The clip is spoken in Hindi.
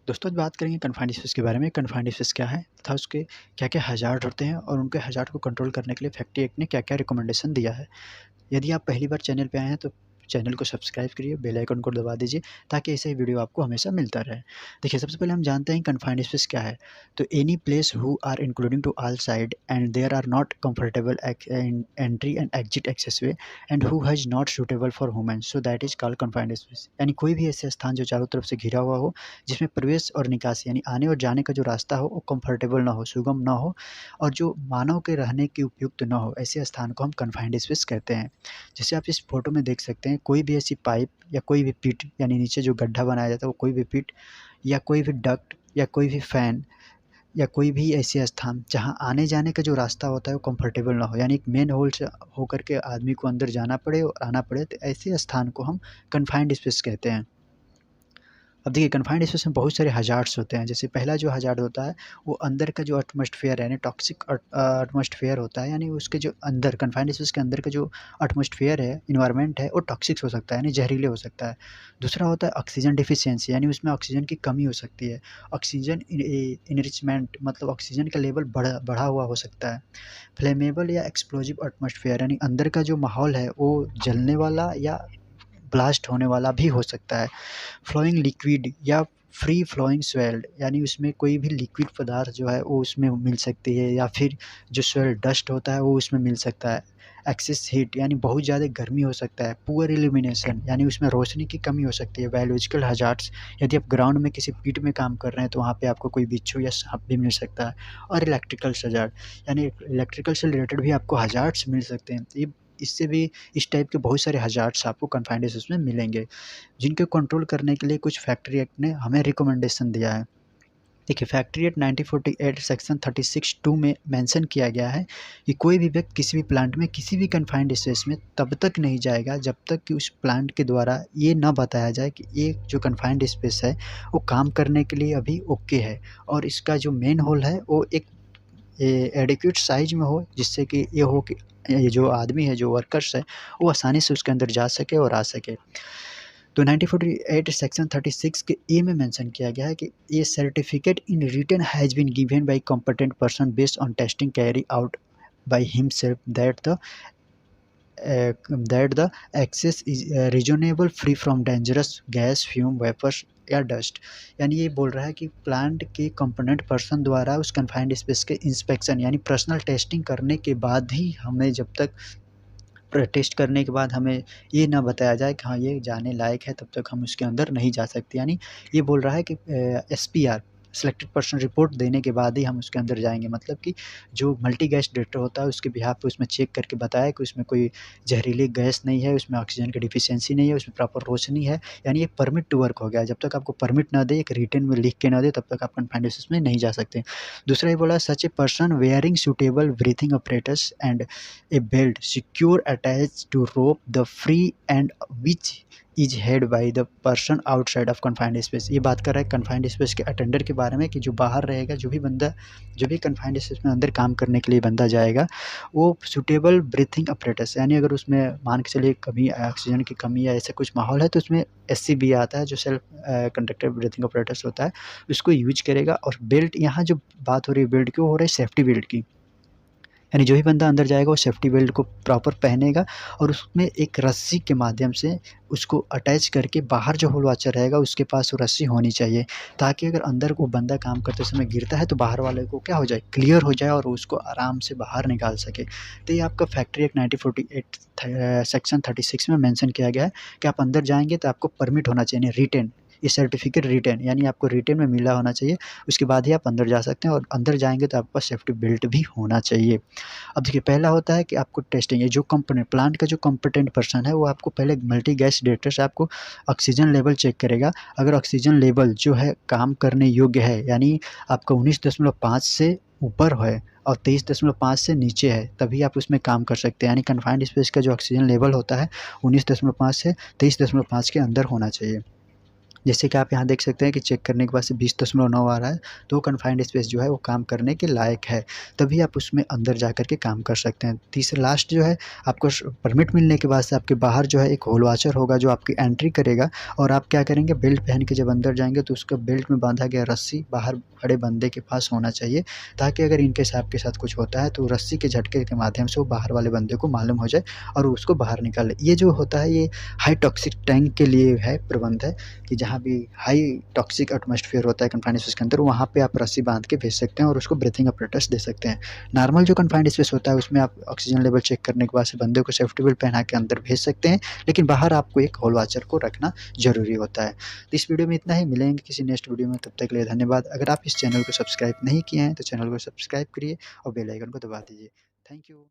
दोस्तों, आज बात करेंगे कन्फाइंड स्पेस के बारे में। कन्फाइंड स्पेस क्या है तथा उसके क्या-क्या हैज़ार्ड होते हैं और उनके हैज़ार्ड को कंट्रोल करने के लिए फैक्ट्री एक्ट ने क्या-क्या रिकमेंडेशन दिया है। यदि आप पहली बार चैनल पे आए हैं तो चैनल को सब्सक्राइब करिए, बेल आइकन को दबा दीजिए ताकि ऐसे ही वीडियो आपको हमेशा मिलता रहे। देखिए, सबसे पहले हम जानते हैं कन्फाइंड स्पेस क्या है। तो any place who are including to all side and there are not comfortable entry and exit access way and who has not suitable for women, so that is called confined space. यानी कोई भी ऐसे स्थान जो चारों तरफ से घिरा हुआ हो, जिसमें प्रवेश और निकासी यानी आने और जाने का जो रास्ता हो वो कंफर्टेबल ना हो, सुगम ना हो और जो मानव के रहने के उपयुक्त ना हो, ऐसे स्थान को हम कन्फाइंड स्पेस कहते हैं। जैसे आप इस फ़ोटो में देख सकते हैं, कोई भी ऐसी पाइप या कोई भी पिट यानी नीचे जो गड्ढा बनाया जाता है, वो कोई भी पिट या कोई भी डक्ट या कोई भी फ़ैन या कोई भी ऐसे स्थान जहाँ आने-जाने का जो रास्ता होता है वो कंफर्टेबल ना हो, यानी एक मेन होल से होकर के आदमी को अंदर जाना पड़े और आना पड़े, तो ऐसे स्थान को हम कन्फाइंड स्पेस कहते हैं। अब देखिए, कन्फाइंड स्पेस में बहुत सारे हज़ार्ड्स होते हैं। जैसे पहला जो हज़ार्ड होता है, वो अंदर का जो एटमॉस्फेयर है यानी टॉक्सिक एटमॉस्फेयर होता है, यानी उसके जो अंदर कन्फाइंड स्पेस के अंदर का जो एटमॉस्फेयर है, एनवायरनमेंट है, वो टॉक्सिक हो सकता है यानी जहरीले हो सकता है। दूसरा होता है ऑक्सीजन डेफिशिएंसी, यानी उसमें ऑक्सीजन की कमी हो सकती है। ऑक्सीजन इनरिचमेंट मतलब ऑक्सीजन का लेवल बढ़ा बढ़ा हुआ हो सकता है। फ्लेमेबल या एक्सप्लोजिव एटमॉस्फेयर, यानी अंदर का जो माहौल है वो जलने वाला या ब्लास्ट होने वाला भी हो सकता है। फ्लोइंग लिक्विड या फ्री फ्लोइंग सॉइल्ड, यानी उसमें कोई भी लिक्विड पदार्थ जो है वो उसमें मिल सकती है या फिर जो सॉइल डस्ट होता है वो उसमें मिल सकता है। एक्सेस हीट, यानी बहुत ज़्यादा गर्मी हो सकता है। पुअर इल्यूमिनेशन, यानी उसमें रोशनी की कमी हो सकती है। बायोलॉजिकल हज़ार्ड्स, यदि आप ग्राउंड में किसी पिट में काम कर रहे हैं तो वहाँ पे आपको कोई बिच्छू या साँप भी मिल सकता है। और इलेक्ट्रिकल हज़ार्ड, यानी इलेक्ट्रिकल से रिलेटेड भी आपको हज़ार्ड्स मिल सकते हैं। तो ये इससे भी इस टाइप के बहुत सारे हज़ार्ड्स आपको कन्फाइंड स्पेस में मिलेंगे, जिनको कंट्रोल करने के लिए कुछ फैक्ट्री एक्ट ने हमें रिकमेंडेशन दिया है। देखिए, फैक्ट्री एक्ट 1948 सेक्शन 36(2) में मेंशन किया गया है कि कोई भी व्यक्ति किसी भी प्लांट में किसी भी कन्फाइंड स्पेस में तब तक नहीं जाएगा जब तक कि उस प्लांट के द्वारा ये ना बताया जाए कि ये जो कन्फाइंड स्पेस है वो काम करने के लिए अभी ओके है और इसका जो मेन होल है वो एक एडिक्वेट साइज़ में हो, जिससे कि ये हो कि ये जो आदमी है, जो वर्कर्स है, वो आसानी से उसके अंदर जा सके और आ सके। तो 1948 सेक्शन 36 के ए में मेंशन किया गया है कि ये certificate in written has been given by competent person based on testing carry out by himself that the access is reasonable free from dangerous gas fume vapours या डस्ट। यानी ये बोल रहा है कि प्लांट के कंपोनेंट पर्सन द्वारा उस कन्फाइंड स्पेस के इंस्पेक्शन यानी पर्सनल टेस्टिंग करने के बाद ही हमें जब तक टेस्ट करने के बाद हमें ये ना बताया जाए कि हाँ, ये जाने लायक है, तब तक हम उसके अंदर नहीं जा सकते। यानी ये बोल रहा है कि एसपीआर सिलेक्टेड पर्सन रिपोर्ट देने के बाद ही हम उसके अंदर जाएँगे। मतलब कि जो मल्टी गैस डिटेक्टर होता है उसके बिहाफ़ पे उसमें चेक करके बताया कि उसमें कोई ज़हरीली गैस नहीं है, उसमें ऑक्सीजन की डेफिशिएंसी नहीं है, उसमें प्रॉपर रोशनी है। यानी एक परमिट टू वर्क हो गया है। जब तक आपको परमिट ना दे, एक रिटन में लिख के ना दे, तब तक आप कन्फाइंड स्पेस में नहीं जा सकते। दूसरा ये बोला, such a person wearing suitable breathing apparatus and a belt secure attached to rope the free and which is held by the person outside of confined space। ये बात कर रहा है confined space के अटेंडर के बारे में कि जो बाहर रहेगा, जो भी confined space में अंदर काम करने के लिए बंदा जाएगा, वो suitable breathing apparatus, यानी अगर उसमें मान के चलिए कमी ऑक्सीजन की कमी या ऐसा कुछ माहौल है तो उसमें एससीबी आता है जो सेल्फ कंडक्टेड ब्रीथिंग apparatus होता है, उसको यूज करेगा। और बेल्ट, यहाँ जो बात हो रही है बेल्ट की, वो हो रही है सेफ्टी बेल्ट की। यानी जो भी बंदा अंदर जाएगा वो सेफ्टी बेल्ट को प्रॉपर पहनेगा और उसमें एक रस्सी के माध्यम से उसको अटैच करके बाहर जो होल वॉचर रहेगा उसके पास वो रस्सी होनी चाहिए, ताकि अगर अंदर वो बंदा काम करते समय गिरता है तो बाहर वाले को क्या हो जाए, क्लियर हो जाए और उसको आराम से बाहर निकाल सके। तो ये आपका फैक्ट्री एक्ट 1948 सेक्शन 36 में मेंशन किया गया है कि आप अंदर जाएँगे तो आपको परमिट होना चाहिए, रिटेन ये सर्टिफिकेट रिटेन, यानी आपको रिटेन में मिला होना चाहिए। उसके बाद ही आप अंदर जा सकते हैं और अंदर जाएँगे तो आपके पास सेफ्टी बेल्ट भी होना चाहिए। अब देखिए, पहला होता है कि आपको टेस्टिंग, ये जो कंपोनेंट प्लांट का जो कॉम्पिटेंट पर्सन है वो आपको पहले मल्टी गैस डिटेक्टर से आपको ऑक्सीजन लेवल चेक करेगा। अगर ऑक्सीजन लेवल जो है काम करने योग्य है, यानी आपका 19.5 से ऊपर है और 23.5 से नीचे है, तभी आप उसमें काम कर सकते हैं। यानी कन्फाइंड स्पेस का जो ऑक्सीजन लेवल होता है 19.5 से 23.5 के अंदर होना चाहिए। जैसे कि आप यहाँ देख सकते हैं कि चेक करने के बाद से 20.9 आ रहा है, तो कन्फाइंड स्पेस जो है वो काम करने के लायक है। तभी आप उसमें अंदर जा कर के काम कर सकते हैं। तीसरा लास्ट जो है, आपको परमिट मिलने के बाद से आपके बाहर जो है एक होल वॉचर होगा जो आपकी एंट्री करेगा, और आप क्या करेंगे, बेल्ट पहन के जब अंदर जाएँगे तो उसका बेल्ट में बाँधा गया रस्सी बाहर खड़े बंदे के पास होना चाहिए, ताकि अगर इन केस आपके साथ कुछ होता है तो रस्सी के झटके के माध्यम से वो बाहर वाले बंदे को मालूम हो जाए और उसको बाहर निकाल ले। ये जो होता है ये हाई टॉक्सिक टैंक के लिए है प्रबंध है, कि जहाँ भी हाई टॉक्सिक एटमॉस्फेयर होता है कन्फाइंड स्पेस के अंदर, वहाँ पे आप रस्सी बाँध के भेज सकते हैं और उसको ब्रीथिंग apparatus दे सकते हैं। नॉर्मल जो कन्फाइंड स्पेस होता है उसमें आप ऑक्सीजन लेवल चेक करने के बाद से बंदे को सेफ्टी बेल्ट पहना के अंदर भेज सकते हैं, लेकिन बाहर आपको एक हॉल वॉचर को रखना ज़रूरी होता है। तो इस वीडियो में इतना ही, मिलेंगे किसी नेक्स्ट वीडियो में, तब तक के लिए धन्यवाद। अगर आप इस चैनल को सब्सक्राइब नहीं किए हैं तो चैनल को सब्सक्राइब करिए और बेल आइकन को दबा दीजिए। Thank you.